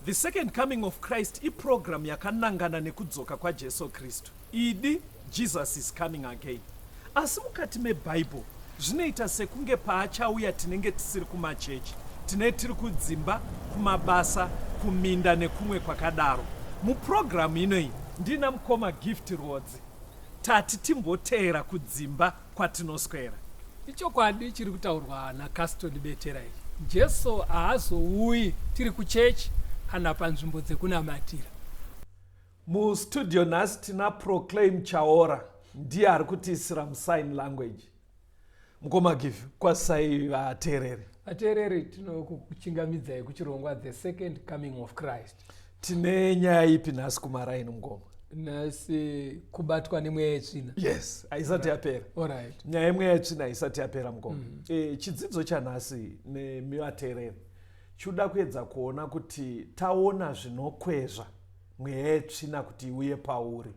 The second coming of Christ iprogram yakanangana nekudzoka kwaJesu Kristu. Idi Jesus is coming again. Asi mukati meBible zvinoita sekunge paachauya tinenge tisiri kumachechi, tinenge tiri kudzimba, kumabasa, kuminda nekumwe kwakadaro. Muprogramu inoyi ndina mukoma Gift Rodzi tati timboteera kudzimba kwatinoswera. Ichokwadi chiri kutaurwa naCaston Betera ichi. Jesu haazouyi tiri kuchechi kana panzvimbo dzekunamatira. Mustudio nhasi tina Proclaim Chaora ndiye ari kutiisira musign language. Mukoma Gift, kwasai vateereri. Vateereri tinokuchingamidzai kuchirongwa The Second Coming of Christ. Tine nyaya ipi nhasi kumaraini mukoma? Nhasi kubatwa nemweya yetsvina. Yes, haisati yapera. Alright. Nyaya yemweya yetsvina haisati yapera mukoma. Chidzidzo chanhasi nemivateereri choda kuedza kuona kuti taona zvinokwezva mweya yetsvina kuti iuye pauri.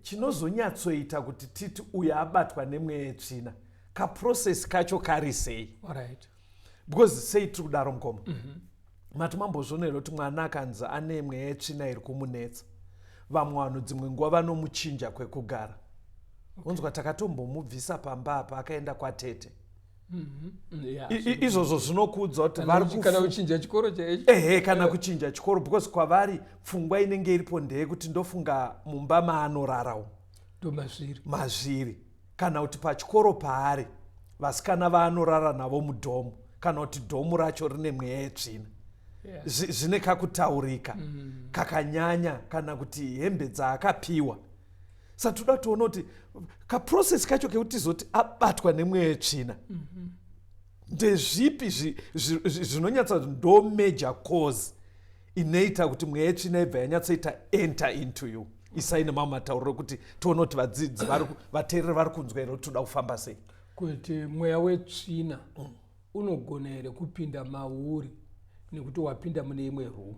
Chinozonyatsoita kuti titi uyo abatwa nemweya yetsvina kaprocess kacho kari sei? Alright. Because sei tiri kudaro mukoma? Mati mambozvionera kuti mwana akanzi ane mweya yetsvina iri kumunetsa, vamwe vanhu dzimwe nguva vanomuchinja kwekugara. Unzwa takatombomubvisa pamba apa akaenda kwatete. Izvozvo zvinokuudza kuti kana kuchinja chikoro chaicho. Kana kuchinja chikoro, because kwavari pfungwa inenge iripo ndeyekuti ndofunga mumba maanorarawo mazviri, kana kuti pachikoro paari vasikana vaanorara navo mudhomu, kana kuti dhomu racho rine mweya yetsvina. Zvine kakutaurika kakanyanya, kana kuti hembe dzaakapiwa. Saka toda kutoona kuti kaprocess kacho kekuti zoti abatwa nemweya yetsvina ndezvipi zvinonyatsa ndo major cause inoita kuti mweya yetsvina ibva yanyatsoita enter into you. Isaine mamatauriro kuti toona kuti vadzidzi vateereri vari kunzwa here kuti toda kufamba sei. Kuti mweya wetsvina unogona here kupinda mauri nekuti wapinda mune imwe room,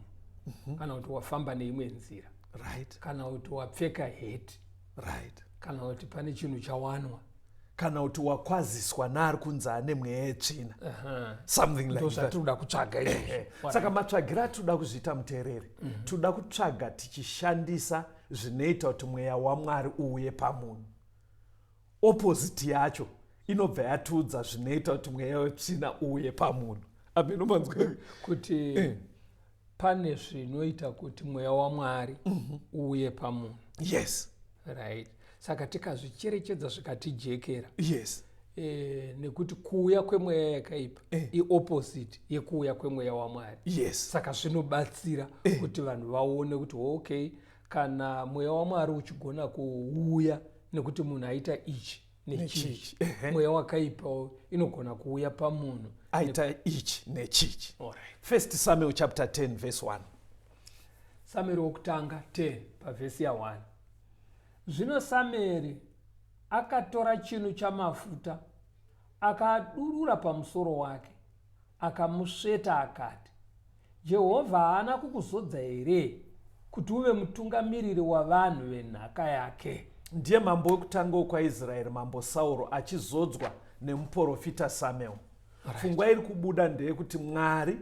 kana kuti wafamba neimwe nzira, right, kana kuti wapfeka heti, right, kana kuti pane chinhu chawanwa, kana kuti wakwaziswa naari kunzi ane mweya yetsvina, something like that. Ndozvatinoda kutsvaga izvozvo. Saka matsvagira atinoda kuzviita muteereri, toda kutsvaga tichishandisa zvinoita kuti mweya waMwari uuye pamunhu. Opposite yacho inobva yatiudza zvinoita kuti mweya wetsvina uuye pamunhu. Amen. Umanzwa kuti pane zvinoita kuti mweya waMwari uuye pamunhu. Yes. Right. Saka tikazvicherechedza zvikatijekera. Yes. Nekuti kuuya kwemweya yakaipa iopposite yekuuya kwemweya waMwari. Yes. Saka zvinobatsira kuti vanhu vaone kuti okay, kana mweya waMwari uchigona kuuya nekuti munhu aita ichi nechichi, mweya wakaipa inogona kuuya pamunhu aita ichi nechichi. Alright. 1 Samuel chapter 10 verse 1. Samueri wokutanga 10 pavhesi ya 1. Zvino Samueri akatora chinu chamafuta akadurura pamusoro wake, akamusveta akati, Jehovha haana kukuzodza here kuti uve mutungamiriri wavanhu venhaka yake? Ndiye mambo wekutanga kwaIsraeri, mambo Sauro, achizodzwa nemuprofita Samuel. Pfungwa iri kubuda ndeyekuti Mwari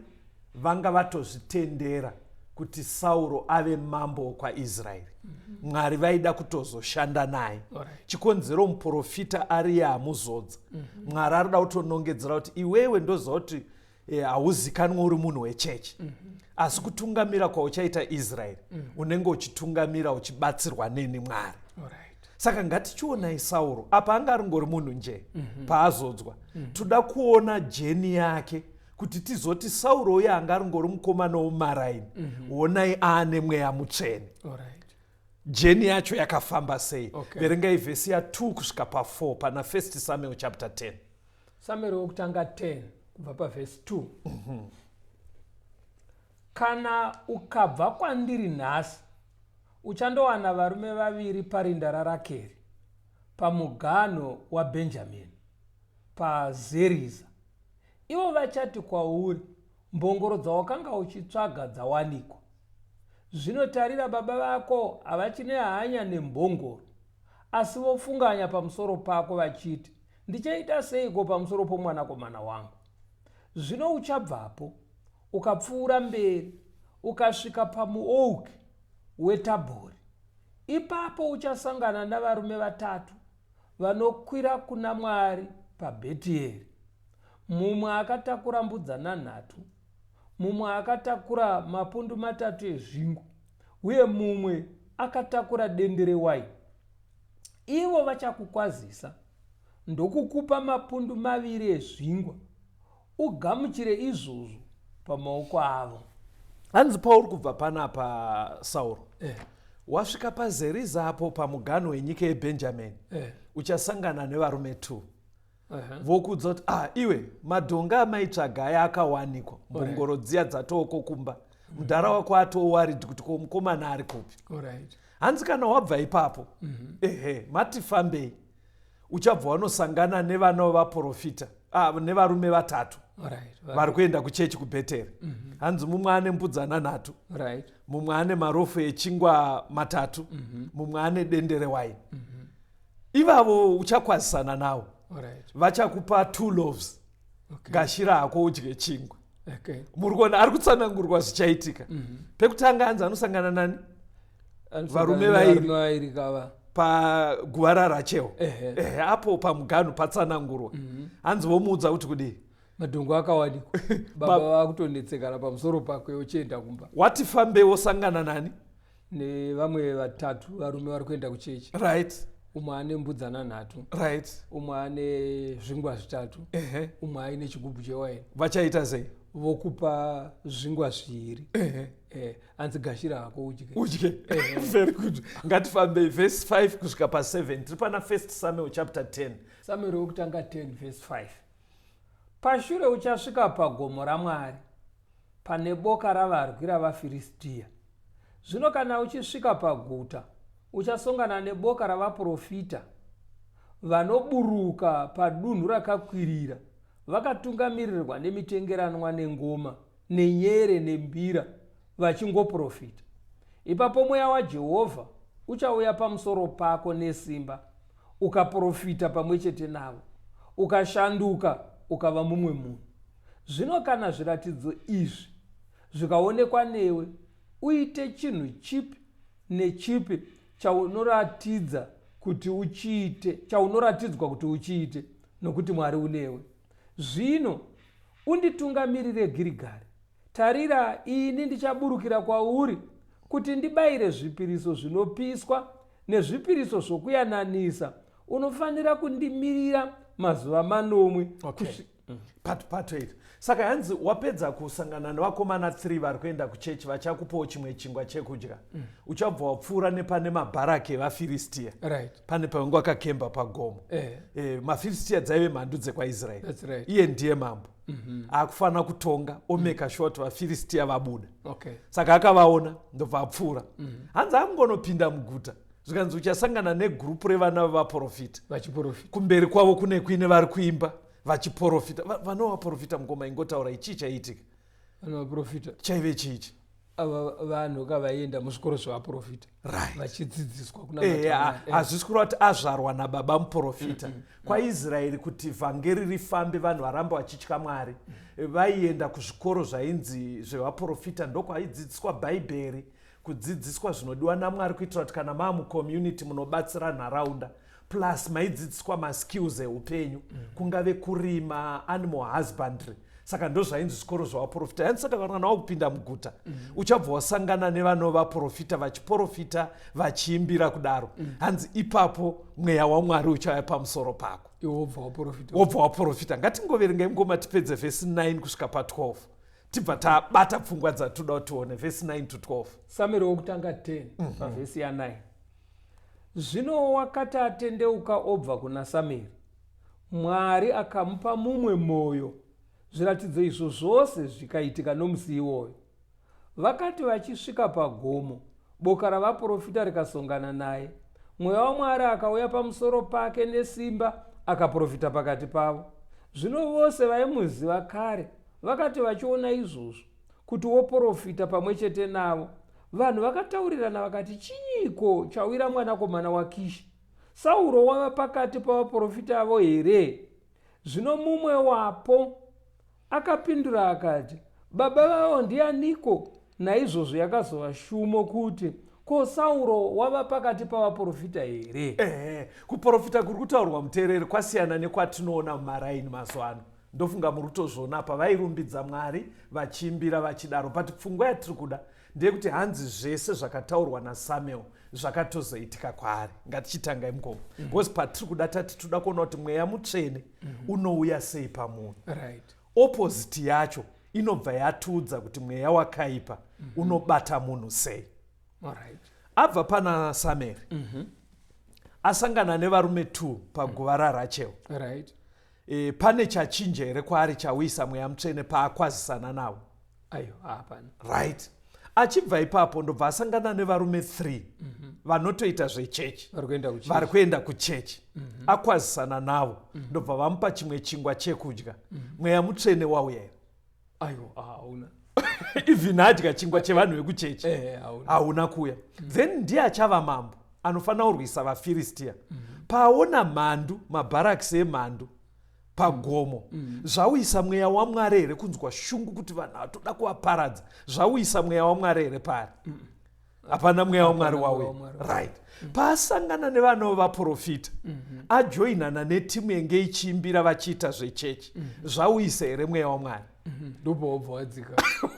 vanga vatozvitendera kuti Sauro ave mambo kwaIsraeri. Mwari vaida kutozoshanda naye. Chikonzero muprofita ari yaamuzodza. Mwari arida kutonongedzera kuti iwewe ndoziva kuti hauzikanwa uri munhu wechechi, asi kutungamira kwauchaita Israeri unenge uchitungamira uchibatsirwa neni Mwari. Saka ngatichionai Sauro apa anga aringori munhu nje paazodzwa. Toda kuona jeni yake kuti tizoti Sauro uye anga aringori mukomana womaraini, onai aane mweya mutsvene. Jeni yacho yakafamba sei? Verengai vhesi ya2 kusvika pa4 pana 1 Samuel chapter 10. Samueri wokutanga 10 kubva pavhesi 2. Kana ukabva kwandiri nhasi uchandowana varume vaviri parinda raRakeri, pamuganho waBhenjamini, paZeriza. Ivo vachati kwauri, mbongoro dzawakanga uchitsvaga dzawanikwa. Zvino tarira, baba vako havachine hanya nembongoro, asi vofunganya pamusoro pako vachiti, ndichaita seiko pamusoro pomwanakomana wangu? Zvino uchabvapo ukapfuura mberi ukasvika pamuouki wetabhori. Ipapo uchasangana navarume 3 vanokwira kuna Mwari paBhetieri. Mumwe akatakura mbudzana 3, mumwe akatakura mapundu 3 ezvingwa, uye mumwe akatakura dendere waini. Ivo vachakukwazisa ndokukupa mapundu 2 ezvingwa, ugamuchire izvozvo pamaoko avo. Hanzi pauri kubva panapa, Sauro, wasvika paZeriza apo pamuganhu wenyika yeBhenjamini, uchasangana nevarume 2 vokudza kuti iwe madhonga amaitsvaga aya akawanikwa, mbongoro dziya dzatoko kumba, mudhara wako atowaridhi kuti ko mukomana ari kupi. Hanzi kana wabva ipapo, matifambei, uchabva wanosangana nevana vaprofita, nevarume 3 vari kuenda kuchechi kuBheteri. Hanzi mumwe ane mbudzana 3, mumwe ane marofu echingwa 3, mumwe ane dendere waini. Ivavo uchakwazisana navo, vachakupa 2 loaves, gashira hako udye chingwa. Muri kuona ari kutsanangurwa zvichaitika. Pekutanga hanzi anosangana nani? Varume 2 paguvara raCheho. Apo pamuganhu patsanangurwa. Hanzi vomuudza kuti kudii? Madhongo akawanikwa. Baba vakutondetsekana pamusoro pakwe uchienda kumba. Wati fambe wosangana nani? Nevamwe 3 varume vari kuenda kuchechi. Umwe ane mbudzana 3, umwe ane zvingwa 3, umwe aine chigubhu chewaini. Vachaita sei? Vokupa zvingwa 2. Hanzi gashira hako udye. Very good. Ngatifambei verse 5 kusvika pa7. Tiri pana 1 Samuel chapter 10. Samuel wokutanga 10 verse 5. Pashure uchasvika pagomo raMwari, pane boka ravarwi ravaFiristia. Zvino kana uchisvika paguta, uchasongana neboka ravaprofita vanoburuka padunhu rakakwirira, vakatungamirirwa nemitengeranwa nengoma nenyere nembira, vachingoprofita. Ipapo mweya waJehovha uchauya pamusoro pako nesimba, ukaprofita pamwe chete navo, ukashanduka ukava mumwe munhu. Zvino kana zviratidzo izvi zvikaonekwa newe, uite chinhu chipi nechipi chaunoratidzwa kuti uchiite, nokuti Mwari unewe. Zvino unditungamirire Girigari. Tarira, ini ndichaburukira kwauri kuti ndibayire zvipiriso zvinopiswa nezvipiriso zvokuyananisa. Unofanira kundimirira mazuva 9. Pato. Saka hanzi wapedza kusangana nevakomana 3 vari kuenda kuchechi, vachakupawo chimwe chingwa chekudya. Uchabva wapfuura nepane mabharaki evaFiristia. Pane pavange vakakemba pagomo. MaFiristia dzaive mhandu dzekwaIsraeri. Iye ndiye mambo. Akufanira kutonga omeka sure kuti vaFiristia vabuda. Saka akavaona ndobva apfuura. Hanzi akungonopinda muguta, zvikanzi uchasangana negrupu revana vavaprofita. Kumberi kwavo kune kuine vari kuimba vachiprofita. Vanovaprofita mukoma ingotaura ichi chaitika. Vanovaprofita chaive chichi. Vanhu kavaenda muzvikoro zvevaprofita vachidzidziswa hazvisi kureva kuti azvarwa nababa muprofita. KwaIsraeri kuti vhangeri rifambe, vanhu varambe vachitya Mwari, vaienda kuzvikoro zvainzi zvevaprofita. Ndokwaidzidziswa bhaibheri, kudzidziswa zvinodiwa naMwari, kuitira kuti kana maa mucommunity munobatsira nharaunda, plus maidzidziswa maskills eupenyu, kungave kurima, animal husbandry. Saka ndo zvainzi zvikoro zvevaprofita. Yani saka kana wakupinda muguta, uchabva wasangana nevanovaprofita vachiprofita, vachiimbira kudaro. Hanzi ipapo mweya waMwari uchauya pamusoro pako. Wobva waprofita. Ngatingoverengei ngoma tipedze verse 9 kusvika pa12. Tibva tabata pfungwa dzatoda tione verse 9 to 12. Samuel wokutanga 10 pavhesi ya9. Zvino wakati atendeuka obva kuna Samueri, Mwari akamupa mumwe mwoyo. Zviratidzo izvo zvose zvikaitika nomusi iwoyo. Vakati vachisvika pagomo, boka ravaprofita rikasongana naye. Mweya waMwari akauya pamusoro pake nesimba, akaprofita pakati pavo. Zvino vose vaimuziva kare vakati vachiona izvozvo kuti woprofita pamwe chete navo, vanhu vakataurirana vakati, chinyiko chawira mwanakomana waKishi? Sauro wava pakati pavaprofita avo here? Zvino mumwe wapo akapindura akati, baba vavo ndianiko? naizvozvo yakazova shumo kuti ko Sauro wava pakati pavaprofita here? Kuprofita kuri kutaurwa muteereri kwasiyana nekwatinoona mumaraini mazuva ano. Ndofunga muri kutozviona pavairumbidza Mwari vachiimbira vachidaro, but pfungwa yatiri kuda ndeyekuti hanzi zvese zvakataurwa naSamuel zvakatozoitika kwaari. Ngatichitangai mugomo, because patiri kuda tati toda kuona kuti mweya mutsvene unouya sei pamunhu. Opposite yacho inobva yatiudza kuti mweya wakaipa unobata munhu sei. Abva pana Samueri asangana nevarume 2 paguva raRachel. Pane chachinja here kwaari chauyisa mweya mutsvene paakwazisana navo. Achibva ipapo ndobva asangana nevarume 3 vanotoita zvechechi, vari kuenda kuchechi. Akwazisana navo ndobva vamupa chimwe chingwa chekudya. Mweya mutsvene wauya here? Even adya chingwa chevanhu vekuchechi hauna kuya. Then ndiye achava mambo anofanira kurwisa vaFiristia. Paona mhandu, mabharakisi emhandu pagomo, zvauyisa mweya waMwari here kunzwa shungu kuti vanhu atoda kuvaparadza? Zvauyisa mweya waMwari here pari? Hapana mweya waMwari wauya. Paasangana nevanhu vaprofita, ajoinana netimu yenge ichiimbira vachiita zvechechi, zvauyisa here mweya waMwari?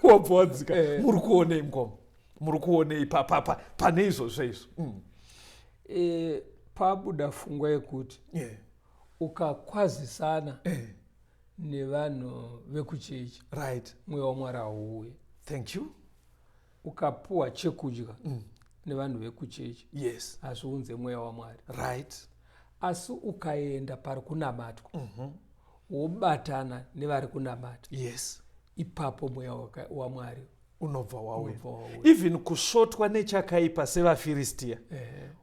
Wabva wadzika. Muri kuonei mugomo? Muri kuonei pane izvozvo izvo? Pabuda pfungwa yekuti ukakwazisana nevanhu vekuchechi, mweya waMwari hauuye. Thank you. Ukapuwa chekudya nevanhu vekuchechi, hazviunze mweya waMwari. Asi ukaenda pari kunamatwa, wobatana nevari kunamata, ipapo mweya waMwari unobva wauya. Even kusvotwa nechakaipa sevaFiristia,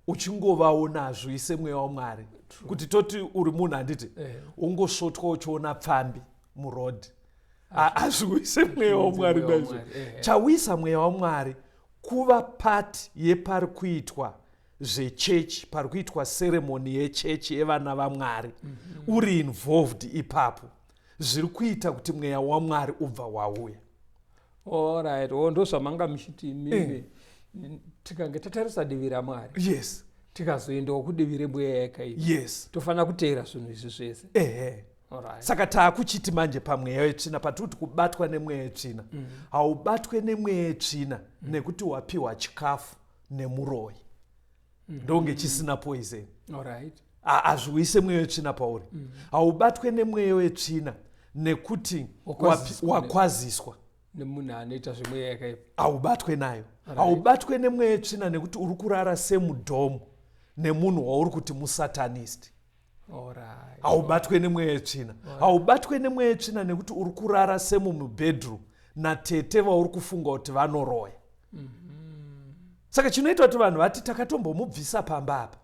uchingovaona hazviise mweya waMwari. Kuti toti uri munhu handiti ungosvotwa uchiona pfambi murodhi, hazviise mweya waMwari. Chauyisa mweya waMwari kuva pati yepari kuitwa zvechechi, pari kuitwa seremoni yechechi yevana vaMwari, uri involved ipapo, zviri kuita kuti mweya waMwari ubva wauya. Ndozvamanga muchiti mime tikange tatarisa divi raMwari, tikazoendawo kudivi remweya yakaipa, tofanira kuteera zvinhu izvi zvese. Saka taakuchiti manje pamweya wetsvina, patikuti kubatwa nemweya wetsvina, haubatwe nemweya wetsvina nekuti wapiwa chikafu nemuroyi ndonge chisina poison. Hazviuyise mweya wetsvina pauri. Haubatwe nemweya wetsvina nekuti wakwaziswa nemunhu anoita zvemweya yakaipa, haubatwe nayo. Haubatwe nemweya wetsvina nekuti uri kurara semudhomu nemunhu wauri kuti musatanist. Haubatwe nemweya wetsvina. Haubatwe nemweya wetsvina nekuti uri kurara semumubhedroom natete vauri kufunga kuti vanoroya. Saka chinoita kuti vanhu vati takatombomubvisa pamba apa,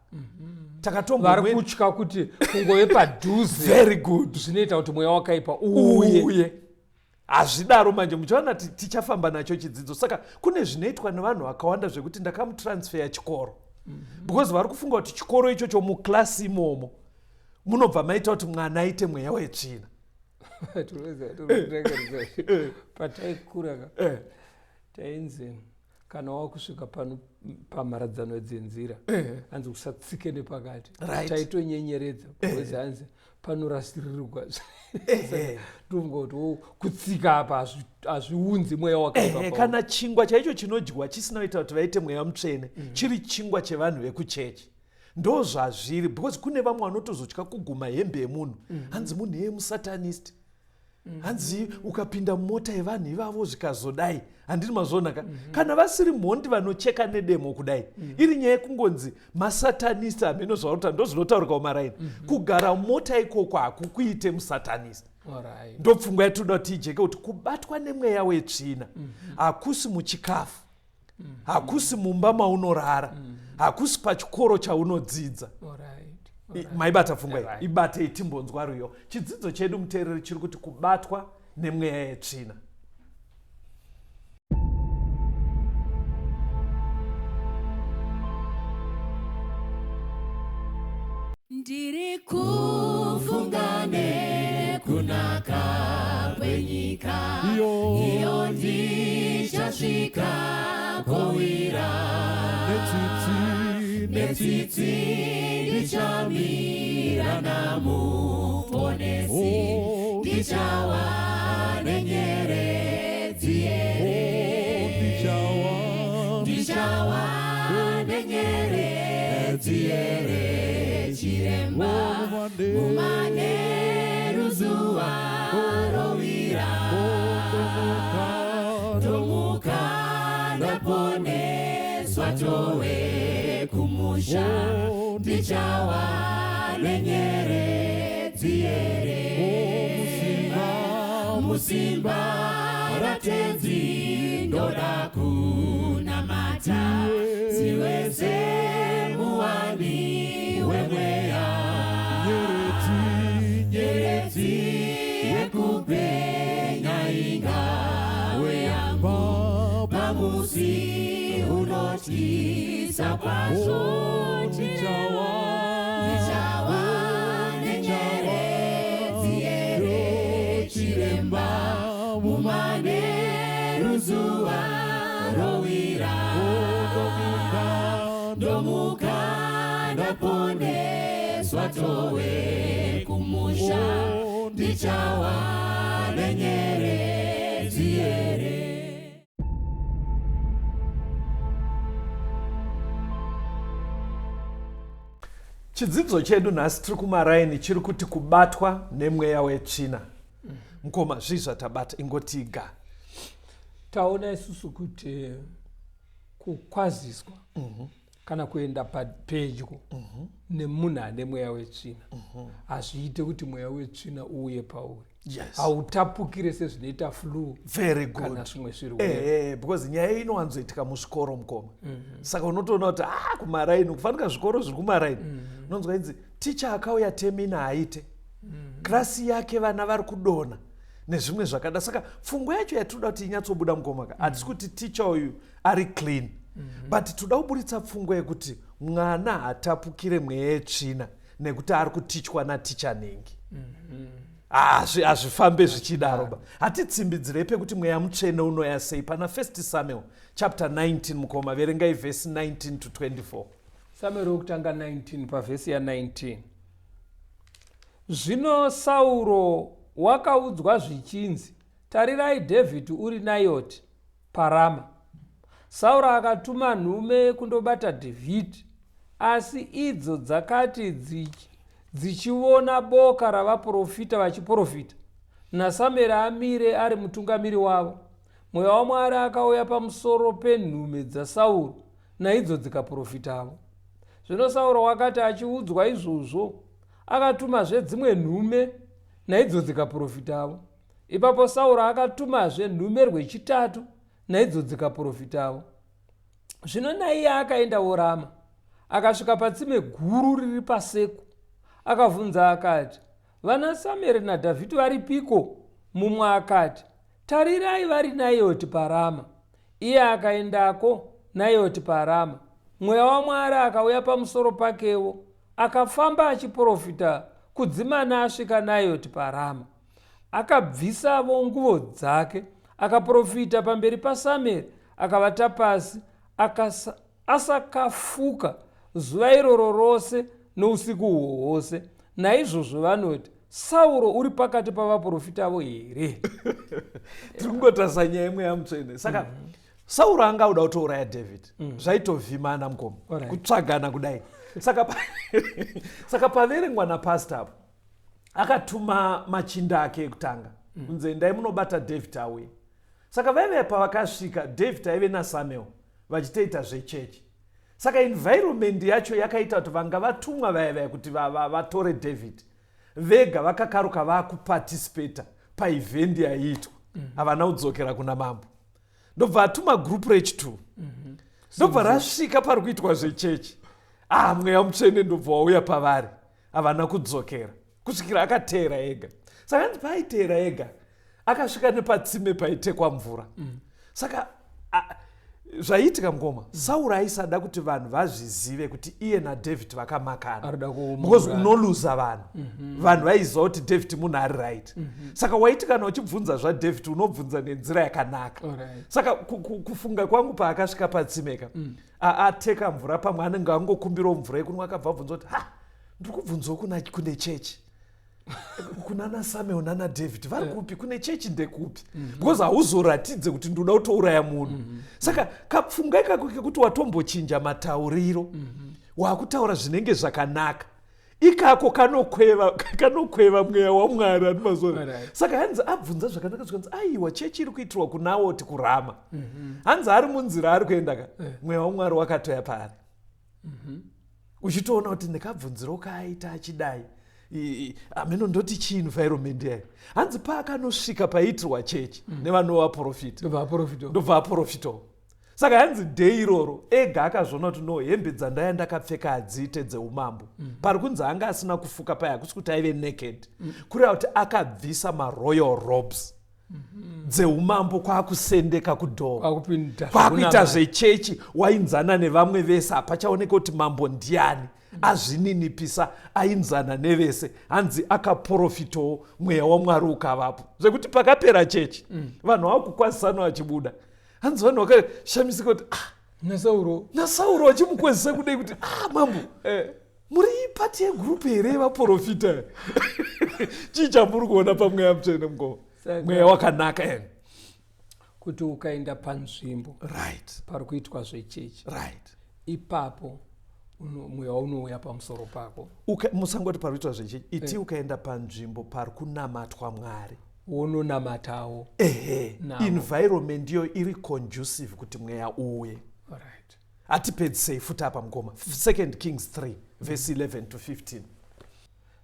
vari kutya kuti kungove padhuze. Very good. Zvinoita kuti mweya wakaipa uye. Hazvidaro manje muchiona tichafamba nacho chidzidzo. Saka kune zvinoitwa nevanhu vakawanda zvekuti ndakamutransfer chikoro, because vari kufunga kuti chikoro ichocho muklasi imomo munobva maita kuti mwana aite mweya wetsvina. Pataikura tainzi kana wakusvika pamharadzano dzenzira, hanzi usatsike nepakati. Taitonyenyeredza because hanzi panorasirirwa. Ndofunga kuti kutsika apa hazviunzi mweya wakaipa. Kana chingwa chaicho chinodyiwa chisina kuita kuti vaite mweya mutsvene, chiri chingwa chevanhu vekuchechi, ndo zvazviri. Because kune vamwe vanotozotya kuguma hembe yemunhu, hanzi munhu yemusatanist, hanzi ukapinda mumota yevanhu ivavo zvikazodai, handiri mazvonaka. Kana vasiri mhondi vanocheka nedemo kudai, iri nyaya yekungonzi masatanist amenozvaruta ndo zvinotaurika mumaraini. Kugara mumota ikoko hakukuite musatanist. Ndopfungwa yatoda kuti ijeke kuti kubatwa nemweya wetsvina hakusi muchikafu, hakusi mumba maunorara, hakusi pachikoro chaunodzidza. Maibata pfungwa iyi, ibate itimbonzwa ruyo. Chidzidzo chedu muteereri chiri kuti kubatwa nemweya yetsvina. Ndiri kufunga nekunaka kwenyika, iyo ndichasvika kowira netsitsi ndichamira namuponesi ndichawa nenyeredzi ndichawa nenyeredzi chiremba mumane ruzuva rovira tomuka ndaponeswa towe kumusha ndichawa nenyeredzi musimba ratenzi ndoda kunamata siweze muwani wemweya nyeredzi yekupenya ingawe yangu pamusi unotyisa kwazvo ndichawa nenyeredzi chiremba mumane ruzuva rovira ndomuka ndaponeswa towe kumusha ndichawa nenyeredzi chidzidzo chedu nhasi tiri kumaraini chiri kuti kubatwa nemweya wetsvina. Mukoma zvii zvatabata ingotiga taona isusu kuti kukwaziswa kana kuenda pedyo nemunhu ane mweya wetsvina hazviite kuti mweya wetsvina uuye pauri. Hautapukire sezvinoita flu very good kana zvimwe zvirwere because nyaya iyi inowanzoitika muzvikoro mukoma. Saka unotoona kuti kumaraini kufanika zvikoro zviri kumaraini unonzwa idzi ticha akauya temina haaite klasi yake vana vari kudonha nezvimwe zvakada. Saka pfungwa yacho yatinoda kuti inyatsobuda mukomaka hatisi kuti ticha uyu ari clean but toda kuburitsa pfungwa yekuti mwana hatapukire mweya yetsvina nekuti ari kutichwa naticha nhingi. Hazvifambe zvichidaro. Hatitsimbidzirei pekuti mweya mutsvene unoya sei. Pana 1 Samuel chapter 19 mukoma verengai vhesi 19 to 24. Samuel wokutanga 19 pavhesi ya19. Zvino Sauro wakaudzwa zvichinzi, tarirai Dhavhidhi uri Nayoti paRama. Sauro akatuma nhume kundobata Dhavhidhi, asi idzo dzakati dzichiona boka ravaprofita vachiprofita naSamueri amire ari mutungamiri wavo, mweya waMwari akauya pamusoro penhume dzaSauro naidzo dzikaprofitavo. Zvino Sauro wakati achiudzwa izvozvo, akatumazve dzimwe nhume naidzo dzikaprofitavo. Ipapo Sauro akatumazve nhume rwechitatu naidzo dzikaprofitavo. Zvino naiye akaendawo Rama, akasvika patsime guru riri paSeku. Akabvunza akati, vana Samueri naDhavhidhi varipiko? Mumwe akati, tarirai vari Nayoti paRama. Iye akaendako Nayoti paRama. Mweya waMwari akauya pamusoro pakewo, akafamba achiprofita kudzimana asvika Nayoti paRama. Akabvisavo nguo dzake, akaprofita pamberi paSamueri, akavata pasi, asakafuka zuva iroro rose nousiku hwose. Naizvozvo vanoti, Sauro uri pakati pavaprofitavo here? Tiri kungotarisa nyaya yemweya mutsvene. Saka Sauro anga uda kutouraya Dhavhidhi. Zvaitovhimana mukoma kutsvagana kudai. Saka paverengwa napastor apo akatuma machinda ake ekutanga kunzi endai munobata Dhavhidhi auye. Saka vaive pavakasvika Dhavhidhi aive naSamuel vachitoita zvechechi. Saka environment yacho yakaita kuti vanga vatumwa vaya kuti vatore Dhavhidhi vega vakakaruka vakuparticipata paevent yaiitwa havana kudzokera kuna mambo. Ndobva atuma group rechitu ndobva rasvika pari kuitwa zvechechi. Mweya mutsvene ndobva wauya pavari havana kudzokera kusvikira akateera ega. Saka nzi paaiteera ega akasvika nepatsime paitekwa mvura. Saka zvaiitika mungoma Sauro aisada kuti vanhu vazvizive kuti iye naDavid vakamakana because unoluza vanhu vanhu vaiziva kuti David munhu ari right saka waiti kana uchibvunza zvaDavid unobvunza nenzira yakanaka saka kufunga kwangu paakasvika patsimeka ateka mvura pamwe anenge angokumbirawo mvura yekunwa akabva abvunza kuti ndiri kubvunzawo kune chechi kuna naSamuel nana David vari kupi kune chechi ndekupi because hauzoratidze kuti ndoda kutouraya munhu saka kapfunga ikako kekuti watombochinja matauriro wakutaura zvinenge zvakanaka ikako kanokweva mweya waMwari ari mazuva saka hanzi abvunza zvakanaka zvikanzi aiwa chechi iri kuitirwa kuNaoti kuRama hanzi ari munzira ari kuenda mweya waMwari wakatoya paari uchitoona kuti ndikabvunziro kaaita achidai ameno ndoti chii environment yayo hanzi paakanosvika paitirwa chechi nevanovaprofita ndobva aprofitawo saka hanzi dhei iroro ega akazvona kuti no hembe dzandaya ndakapfeka hadziite dzeumambo pari kunzi anga asina kufuka paya hakusi kuti aive naked kureva kuti akabvisa maroyal robes dzeumambo kwakusendeka kudhoo kwakuita zvechechi wainzana nevamwe vese hapachaoneka kuti mambo ndiani azvininipisa ainzana nevese hanzi akaprofitawo mweya waMwari ukavapo zvekuti pakapera chechi vanhu vakukwazisana vachibuda hanzi vanhu vakashamisika kuti naSauro vachimukwezisa kudai kuti mambo muri pati yegurupu here vaprofita chii chamuri kuona pamweya mutsvene mungoma mweya wakanaka kuti ukaenda panzvimbo right pari kuitwa zvechechi right ipapo mweya unouya pamusoro pako musangoti pari kuitwa zvechechi iti ukaenda panzvimbo pari kunamatwa Mwari unonamatawo environment iyo iri conducive kuti mweya uuye hatipedzisei futi apa mungoma 2 Kings 3 verse 11 to 15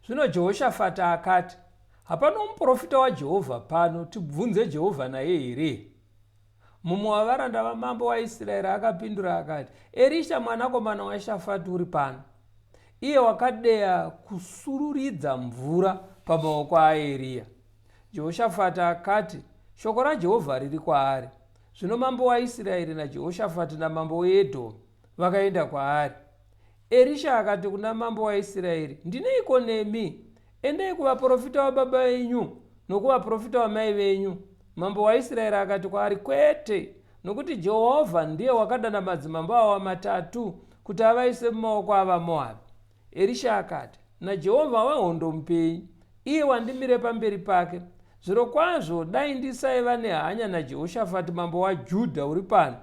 zvino Jehoshafati akati hapana muprofita waJehovha pano tibvunze Jehovha naye here mumwe wavaranda vamambo waIsraeri akapindura akati Erisha mwanakomana waShafati uri pano iye wakadeya kusururidza mvura pamaoko aEriya Jehoshafati akati shoko raJehovha riri kwaari zvino mambo waIsraeri naJehoshafati namambo weEdhomu vakaenda kwaari Erisha akati kuna mambo waIsraeri ndineiko nemi endei kuvaprofita wababa venyu nokuvaprofita wamai venyu mambo waIsraeri akati kwaari kwete nokuti Jehovha ndiye wakadana madzimambo awa matatu kuti avaise mumaoko avaMoabhu Erisha akati naJehovha wehondo mupenyu iye wandimire pamberi pake zvirokwazvo dai ndisaiva nehanya naJehoshafati mambo waJudha uri pano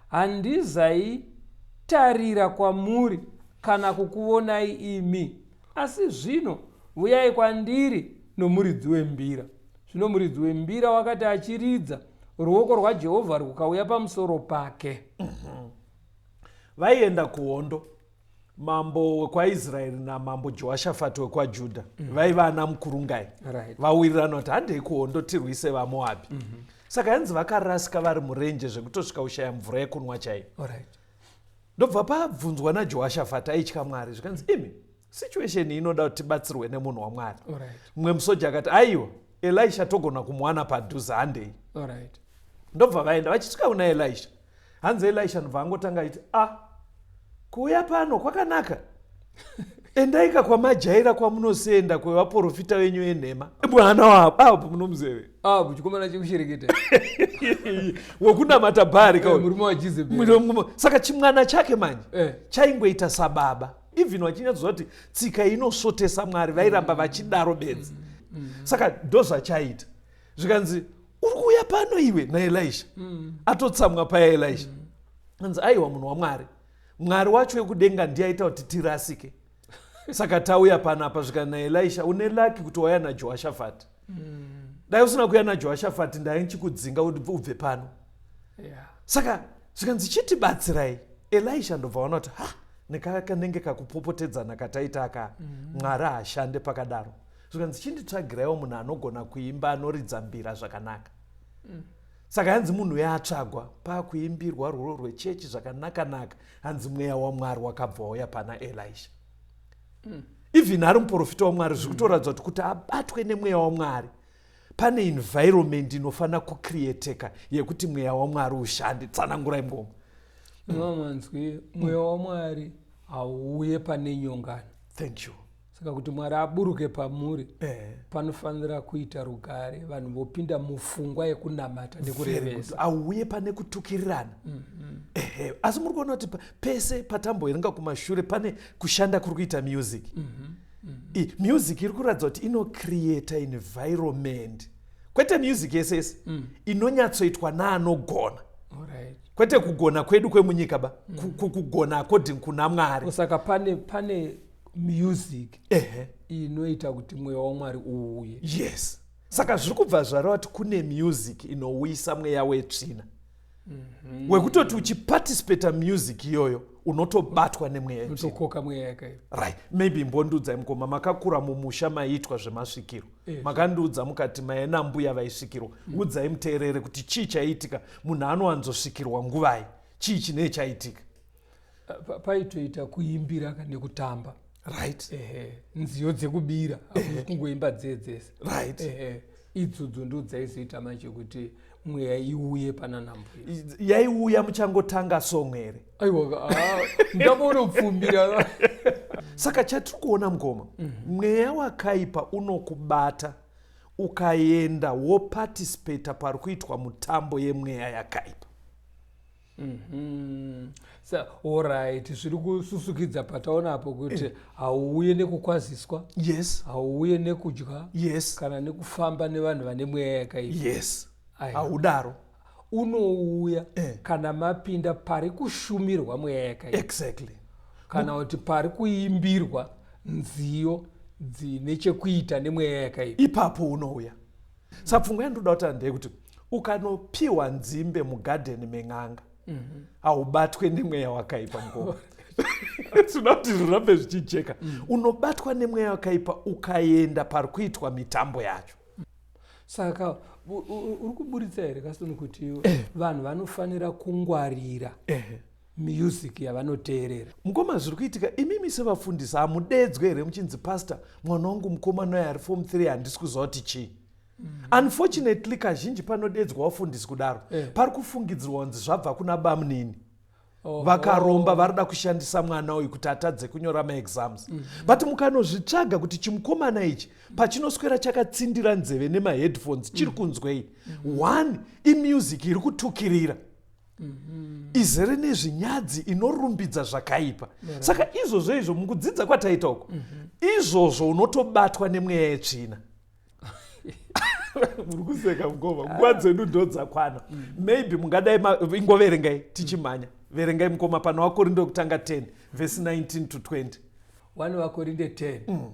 handizaitarira kwamuri kana kukuonai imi asi zvino uyai kwandiri nomuridzi wembira zvino muridzi wembira wakati achiridza ruoko rwaJehovha rukauya pamusoro pake vaienda kuhondo mambo wekwaIsraeri namambo Jehoshafati wekwaJudha vaiva ana mukurungai vawirirana kuti handei kuhondo tirwise vaMoabhi saka hanzi vakarasika vari murenje zvekutosvika ushaya mvura yekunwa chaiyo ndobva pabvunzwa naJehoshafati aitya Mwari zvikanzi imi situation inoda kuti tibatsirwe nemunhu waMwari mumwe musoja akati aiwa Elisha togona kumuwana padhuze handei ndobva vaenda vachisvika kuna Elisha hanzi Elisha ndobva angotanga aiti kuuya pano kwakanaka endaika kwamajaira kwamunosenda kwevaprofita venyu enhema mwana wavo munomuzeve chikomana chekushereketa wekunamata Bhari murume waJezebheri saka chimwana chake manje chaingoita sababa even wachinyatsoziva kuti tsika inosvotesa Mwari vairamba vachidaro bedzi saka ndozvachaita zvikanzi uri kuuya pano iwe naElisha atotsamwa paElisha anzi aiwa munhu waMwari Mwari wacho wekudenga ndiaita kuti tirasike saka tauya panapa zvikana naElisha une laki kuti wauya naJehoshafati dai usina kuuya naJehoshafati ndainchikudzinga kuti ubve pano saka zvikanzi chitibatsirai Elisha ndobva waona kuti nekakanenge kakupopotedzana kataita aka Mwari haashande pakadaro zvikanzi chinditsvagiraiwo munhu anogona kuimba anoridza mbira zvakanaka saka hanzi munhu yaatsvagwa pakuimbirwa rworo rwechechi zvakanaka hanzi mweya waMwari wakabva wauya pana Elisha even ari muprofita waMwari zviri kutoratidza kuti abatwe nemweya waMwari pane environment inofanira kucreateka yekuti mweya waMwari ushande tsanangurai ngoma manzwi mweya waMwari hauuye pane nyongano. Thank you. Saka kuti Mwari aburuke pamuri panofanira kuita rugare, vanhu vopinda mupfungwa yekunamata nekurevesa. Auye pane kutukirirana. Asi muri kuona kuti pese patamboerenga kumashure pane kushanda kuri kuita music. Music iri kuratidza kuti inocreata environment. Kwete music yese inonyatsoitwa naanogona. Kwete kugona kwedu kwemunyika ba, kugona according kuna Mwari. Saka pane music inoita kuti mweya waMwari uuye. Yes. Saka zviri kubva zvareva kuti kune music inouyisa mweya wetsvina. Wekutoti uchiparticipate music iyoyo unotobatwa nemweya wetsvina. Unotokoka mweya yakaipa. Right. Maybe mbondudzai mukoma makakura mumusha maitwa zvemasvikiro. Makandiudza mukati maena mbuya vaisvikirwa. Udzai muteerere kuti chii chaitika munhu anowanzosvikirwa nguvai. Chii chinee chaitika? Paitoita kuimbira nekutamba. Right. Nziyo dzekubira kungoimba dzedzese. Right. Idzodzo ndo dzaizoita manje kuti mweya iuye pana nambuya. Yaiuya muchangotanga song here. Aiwa, ndambono pfumbira. Saka chatiri kuona mukoma, mweya wakaipa unokubata ukaenda woparticipate pari kuitwa mutambo yemweya yakaipa. Alright, zviri kususukidza pataonapo kuti hauuye nekukwaziswa. Yes. Hauuye nekudya. Yes. Kana nekufamba nevanhu vane mweya yakaipa. Yes. Haudaro. Unouya kana mapinda pari kushumirwa mweya yakaipa. Exactly. Kana kuti pari kuimbirwa nziyo dzine chekuita nemweya yakaipa. Ipapo unouya. Sapfungwa yandoda kuti ndeyekuti ukanopiwa nzimbe mugadheni men'anga haubatwe nemweya wakaipa mukoma. Tinoda kuti zvirambe zvichicheka. Unobatwa nemweya wakaipa ukaenda pari kuitwa mitambo yacho. Saka uri kuburitsa here kasoni kuti vanhu vanofanira kungwarira music yavanoteerera. Mukoma zviri kuitika imimi sevafundisi hamudedzwe here muchinzi pastor mwana wangu mukomana uyo ari form 3 handisi kuziva kuti chii. Unfortunately kazhinji panodedzwa wafundisi kudaro. Pari kufungidzirwa kunzi zvabva kuna bamunini. Vakaromba varida kushandisa mwana uyu kuti atadze kunyora maexams. But mukanozvitsvaga kuti chimukomana ichi pachinoswera chakatsindira nzeve nemaheadphones chiri kunzwei. One, imusic iri kutukirira. Izere nezvinyadzi inorumbidza zvakaipa. Saka izvozvo izvo mukudzidza kwataita uko. Izvozvo unotobatwa nemweya yetsvina. Muri kuseka mukoma, nguva dzedu ndo dzakwana. Maybe mungadai ingoverengai tichimhanya. Verengai mukoma pano Vakorinde wekutanga 10 verse 19 to 20. 1 Vakorinde 10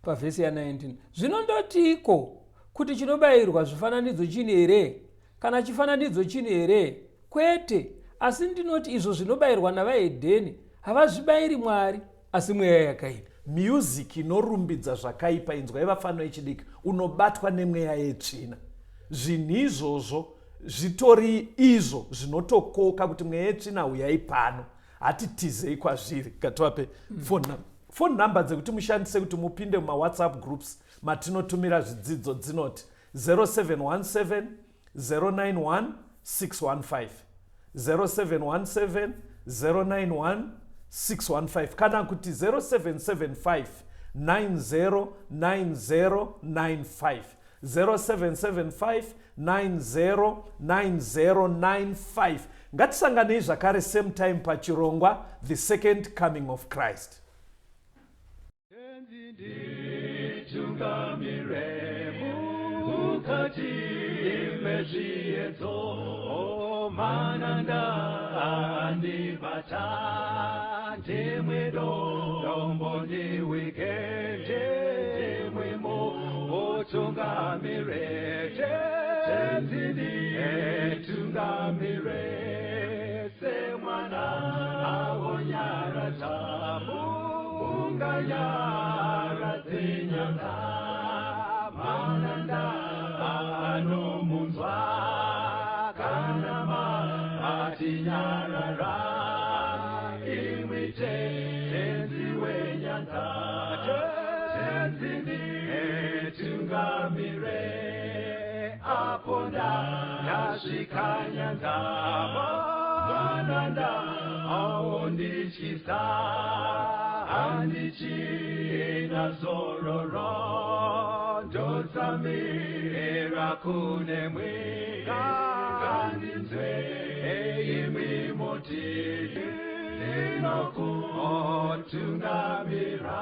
pavhesi ya19. Zvinondotiko kuti chinobayirwa zvifananidzo chini here? Kana chifananidzo chini here? Kwete, asi ndinoti izvo zvinobayirwa navahedheni havazvibayiri Mwari asi mweya yakaipa. Music inorumbidza zvakaipa inzwai vafana vechidiki unobatwa nemweya yetsvina. Zvinhu izvozvo zvitori izvo zvinotokoka kuti mweya yetsvina uyai pano hatitizei kwazviri. Ngativape phone number dzekuti mushandise kuti mupinde mumawhatsapp groups matinotumira zvidzidzo dzinoti 0717 091 615 0717 091 615 kana kuti 0775 909095 0775 909095. Ngatisanganei zvakare same time pachirongwa the second coming of Christ. Aponda yashikanya nzama mananda aondichisa andichina zororo ndotsamira kune mwingandinzwe imwi moti ndinokutungamira